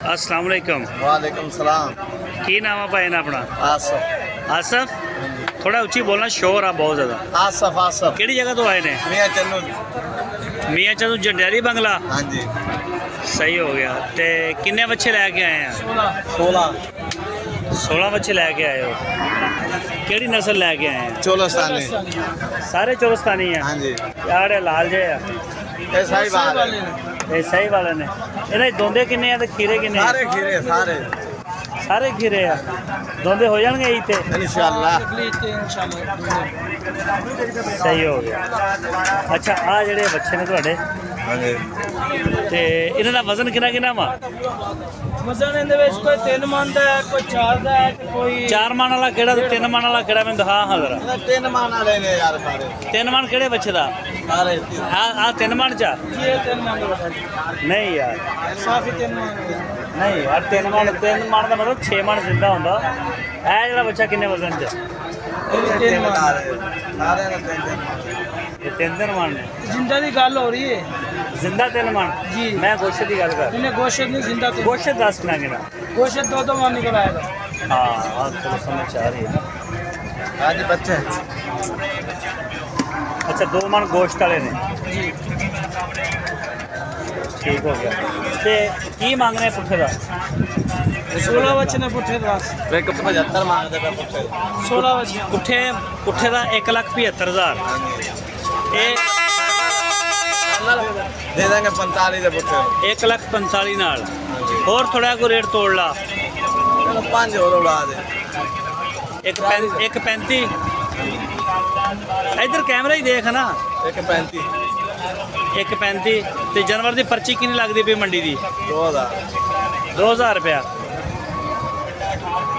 अस्सलाम वालेकुम। वालेकुम सलाम। की नाम है भाई ना अपना? आसफ। आसफ, थोड़ा उच्ची बोलना, शोर आ बहुत ज़्यादा। आसफ आसफ। केड़ी जगह तो आए ने? मियाँ चन्नू। मियाँ चंदू जंडियाली बंगला। हाँ जी। सही हो गया। ते किन्ने बच्चे लैके आए हैं? 16। 16 बच्चे लैके आए हो। केड़ी नस्ल लैके आए हैं? चोलस्तानी। सारे चोलस्तानी हैं? हाँ जी। यार लाल जे है, ये सही बात है। ये सही वाले ने। इन्हें दोंदे किन्ने हैं ते खीरे किन्ने हैं? सारे खीरे सारे। सारे खीरे आ। दोंदे हो जाएंगे इते? इंशाल्लाह। सही हो गया। अच्छा, आ जेडे बच्चे ने तुहाडे हाँ जी। ते इन्हां दा वजन किन्ना किन्ना वा? वजन इहदे विच कोई 3 मन दा है, कोई 4 दा है, ते कोई 4 मन वाला केड़ा ते 3 मन वाला केड़ा? मैं दिखा हां जरा। ये 3 मान वाले ने यार सारे। 3 मन केड़े बच्चे दा? सारे। आ 3 मन चा? ये 3 मन दा है। नहीं यार, साफी 3 मन दा है। नहीं यार, 3 मन दा मतलब 6 मन जिंदा हुंदा। ए जेड़ा बच्चा किन्ने वजन च? ये 3 मन सारे ने 3 ये 3 मन ने। जिंदा दी गल हो रही है जिंदा 3 मन जी। मैं गोश्त की गल कर। इन्हें गोश्त नहीं जिंदा थे। गोश्त 10 किन्ना किन्ना? गोश्त 2 मन निकल आएगा। हाँ चलो समझ आ रही है। हाँ जी बच्चे। अच्छा, 2 मन गोश्त वाले ने। जी। ठीक हो गया। ते की मांग रहे पुट्ठे दा? 16 बच्चे ने पुट्ठे दास। वे 75 मांगते पे पुट्ठे। 16 बच्चे। पुट्ठे दा 1,75,000। हाँ जी। ਇਹ दे देंगे 45 दे पुट्ठे। 1,45,000 ਨਾਲ ਹੋਰ ਥੋੜਾ ਕੋ ਰੇਟ ਤੋੜ ਲਾ। चलो 5 और उड़ा दे। 1,35। ਇਧਰ ਕੈਮਰਾ ਹੀ ਦੇਖ ਨਾ। 1.35। 1,35 ਤੇ ਜਾਨਵਰ ਦੀ ਪਰਚੀ ਕਿੰਨੀ ਲੱਗਦੀ ਪਈ ਮੰਡੀ ਦੀ? 2000। 2000 ਰੁਪਇਆ।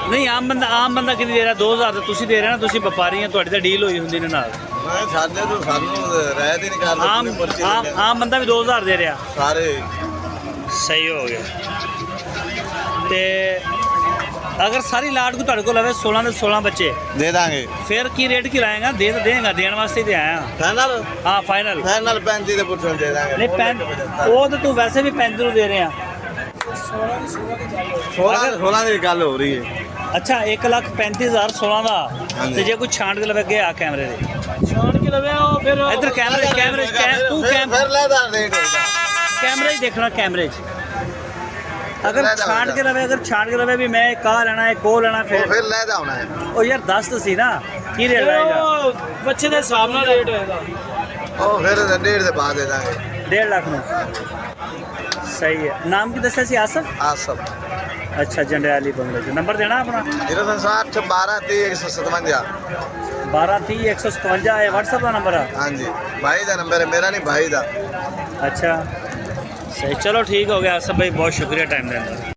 ਨਹੀਂ ਆਮ ਬੰਦਾ ਕਿੰਨੀ ਦੇ ਰਿਹਾ? 2000 ਤਾਂ ਤੁਸੀਂ ਦੇ ਰਹੇ ਨਾ, ਤੁਸੀਂ ਵਪਾਰੀ ਆ, ਤੁਹਾਡੀ ਤਾਂ ਡੀਲ ਹੋਈ ਹੁੰਦੀ ਨੇ ਨਾਲ। मैं साढ़े तो सानू रहत ही नहीं कर ਆਮ ਆਮ ਬੰਦਾ ਵੀ 2000 ਦੇ ਰਿਹਾ। सारे। ਸਹੀ ਹੋ ਗਿਆ। ਤੇ ਅਗਰ ਸਾਰੀ ਲਾਟ ਕੋ ਤੁਹਾਡੇ ਕੋਲ ਲਵੇ 16 ਦੇ 16 ਬੱਚੇ, दे देंगे। ਫਿਰ ਕੀ ਰੇਟ ਕੀ ਲਾਏਗਾ? ਦੇ ਤਾਂ ਦੇਗਾ, ਦੇਣ ਵਾਸਤੇ ਹੀ ਤੇ ਆਇਆ। फाइनल। ਹਾਂ ਫਾਈਨਲ। फाइनल 35 दे पुट्ठे दे देंगे। ਨਹੀਂ ਉਹ ਤਾਂ ਤੂੰ ਵੈਸੇ ਵੀ 35 ਨੂੰ ਦੇ ਰਿਹਾ। 16 ਦੀ ਗੱਲ ਹੋ ਰਹੀ ਹੈ। ਅੱਛਾ, 1,35,000 16 ਦਾ। ਹਾਂਜੀ। ਤੇ ਜੇ ਕੋਈ ਛਾਂਟ ਕੇ ਲਵੇ ਆ ਕੈਮਰੇ ਦੇ छोड़ के लवे आओ फिर ਇੱਧਰ ਕੈਮਰੇ ਤੂੰ फिर लेदा रेट होगा। ਕੈਮਰੇ ਹੀ ਦੇਖਣਾ, ਕੈਮਰੇ 'ਚ। ਅਗਰ ਛਾਂਟ ਕੇ ਲਵੇ ਵੀ ਮੈਂ ਇੱਕ ਆਹ ਲੈਣਾ, ਇੱਕ ਉਹ ਲੈਣਾ, वो फिर लेदा होना है। ਉਹ ਯਾਰ ਦੱਸ ਤਾਂ ਸੀ ਨਾ ਕੀ ਰੇਟ ਲਾਏਗਾ? वो बच्चे दे हिसाब नाल रेट होएगा। वो फिर 1.5 ਦੇ ਬਾਅਦ ਦੇ ਦਾਂਗੇ। 1.5 ਲੱਖ ਨੂੰ। ਸਹੀ ਹੈ। ਨਾਮ ਕੀ ਦੱਸਿਆ ਸੀ? ਆਸਫ। ਆਸਫ। ਅੱਛਾ, ਜੰਡਿਆਲੀ ਬੰਗਲੇ 'ਚ। ਨੰਬਰ ਦੇਣਾ ਆਪਣਾ? 060 12 30 157। 12 30 157 ਹੈ WhatsApp ਦਾ ਨੰਬਰ ਆ? हाँ जी। भाई का नंबर है, मेरा नहीं भाई का। अच्छा सही, चलो ठीक हो गया सब भाई, बहुत शुक्रिया टाइम देने का।